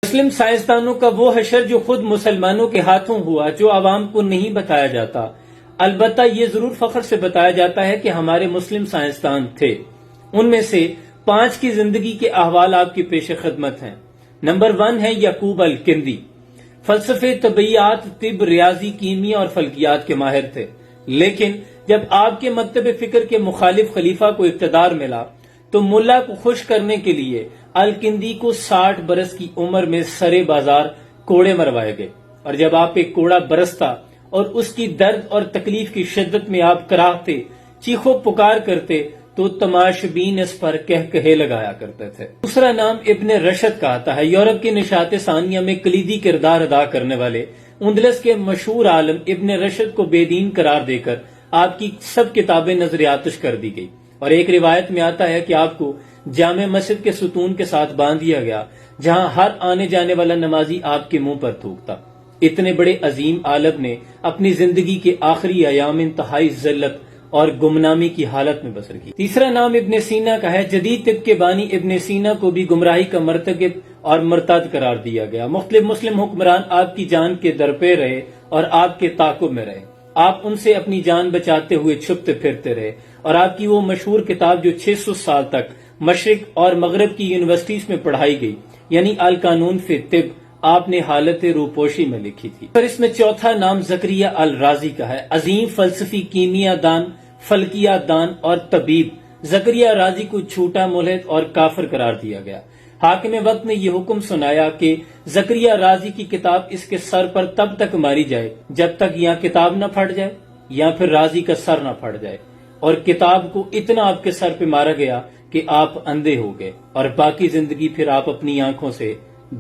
مسلم سائنسدانوں کا وہ حشر جو خود مسلمانوں کے ہاتھوں ہوا، جو عوام کو نہیں بتایا جاتا، البتہ یہ ضرور فخر سے بتایا جاتا ہے کہ ہمارے مسلم سائنسدان تھے۔ ان میں سے 5 کی زندگی کے احوال آپ کی پیش خدمت ہیں۔ نمبر 1 ہے یعقوب الکندی۔ فلسفے، طبیعیات، طب، ریاضی، کیمیا اور فلکیات کے ماہر تھے، لیکن جب آپ کے مکتب فکر کے مخالف خلیفہ کو اقتدار ملا تو ملا کو خوش کرنے کے لیے الکندی کو 60 برس کی عمر میں سرے بازار کوڑے مروائے گئے، اور جب آپ ایک کوڑا برستا اور اس کی درد اور تکلیف کی شدت میں آپ کراہتے، چیخو پکار کرتے تو تماشبین اس پر کہے لگایا کرتے تھے۔ دوسرا نام ابن رشد کا آتا ہے۔ یورپ کی نشاط ثانیہ میں کلیدی کردار ادا کرنے والے اندلس کے مشہور عالم ابن رشد کو بے دین قرار دے کر آپ کی سب کتابیں نظر آتش کر دی گئی، اور ایک روایت میں آتا ہے کہ آپ کو جامع مسجد کے ستون کے ساتھ باندھ دیا گیا، جہاں ہر آنے جانے والا نمازی آپ کے منہ پر تھوکتا۔ اتنے بڑے عظیم عالم نے اپنی زندگی کے آخری ایام انتہائی ذلت اور گمنامی کی حالت میں بسر کی۔ تیسرا نام ابن سینا کا ہے۔ جدید طب کے بانی ابن سینا کو بھی گمراہی کا مرتکب اور مرتد قرار دیا گیا۔ مختلف مسلم حکمران آپ کی جان کے درپے رہے اور آپ کے تعاقب میں رہے۔ آپ ان سے اپنی جان بچاتے ہوئے چھپتے پھرتے رہے، اور آپ کی وہ مشہور کتاب جو 600 سال تک مشرق اور مغرب کی یونیورسٹیز میں پڑھائی گئی، یعنی القانون فی الطب، آپ نے حالت روپوشی میں لکھی تھی۔ اور اس میں چوتھا نام زکریہ الرازی کا ہے۔ عظیم فلسفی، کیمیا دان، فلکیات دان اور طبیب زکریہ رازی کو جھوٹا، ملحد اور کافر قرار دیا گیا۔ حاکم وقت نے یہ حکم سنایا کہ زکریہ رازی کی کتاب اس کے سر پر تب تک ماری جائے جب تک یا کتاب نہ پھٹ جائے یا پھر رازی کا سر نہ پھٹ جائے، اور کتاب کو اتنا آپ کے سر پہ مارا گیا کہ آپ اندھے ہو گئے، اور باقی زندگی پھر آپ اپنی آنکھوں سے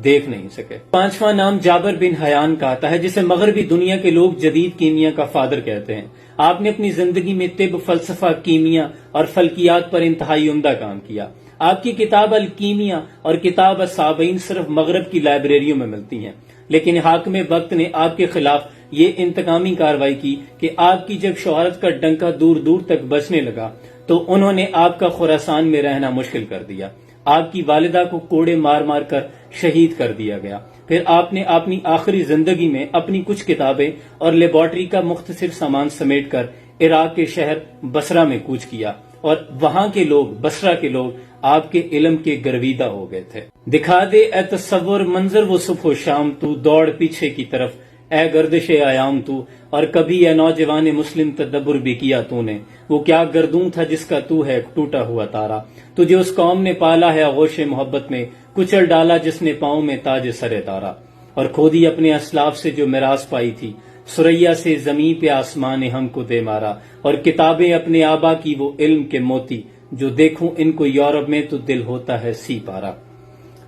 دیکھ نہیں سکے۔ پانچواں نام جابر بن حیان کا آتا ہے، جسے مغربی دنیا کے لوگ جدید کیمیا کا فادر کہتے ہیں۔ آپ نے اپنی زندگی میں طب، فلسفہ، کیمیا اور فلکیات پر انتہائی عمدہ کام کیا۔ آپ کی کتاب الکیمیا اور کتاب السابعین صرف مغرب کی لائبریریوں میں ملتی ہیں، لیکن حاکم وقت نے آپ کے خلاف یہ انتقامی کارروائی کی کہ آپ کی جب شہرت کا ڈنکا دور دور تک بجنے لگا تو انہوں نے آپ کا خراسان میں رہنا مشکل کر دیا۔ آپ کی والدہ کو کوڑے مار مار کر شہید کر دیا گیا۔ پھر آپ نے اپنی آخری زندگی میں اپنی کچھ کتابیں اور لیبارٹری کا مختصر سامان سمیٹ کر عراق کے شہر بصرہ میں کوچ کیا، اور وہاں کے لوگ، بصرہ کے لوگ، آپ کے علم کے گرویدہ ہو گئے تھے۔ دکھا دے اے تصور منظر وہ صبح و شام، تو دوڑ پیچھے کی طرف اے گردش ایام تو، اور کبھی اے نوجوان مسلم تدبر بھی کیا تو نے، وہ کیا گردوں تھا جس کا تو ہے ٹوٹا ہوا تارا، تجھے اس قوم نے پالا ہے آغوش محبت میں، کچل ڈالا جس نے پاؤں میں تاج سر تارا، اور کھو دی اپنے اسلاف سے جو میراث پائی تھی، سریا سے زمین پہ آسمان نے ہم کو دے مارا، اور کتابیں اپنے آبا کی وہ علم کے موتی، جو دیکھوں ان کو یورپ میں تو دل ہوتا ہے سی پارا،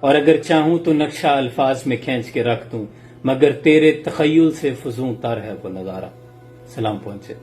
اور اگر چاہوں تو نقشہ الفاظ میں کھینچ کے رکھ دوں، مگر تیرے تخیل سے فزوں تر ہے وہ نظارہ۔ سلام پہنچے۔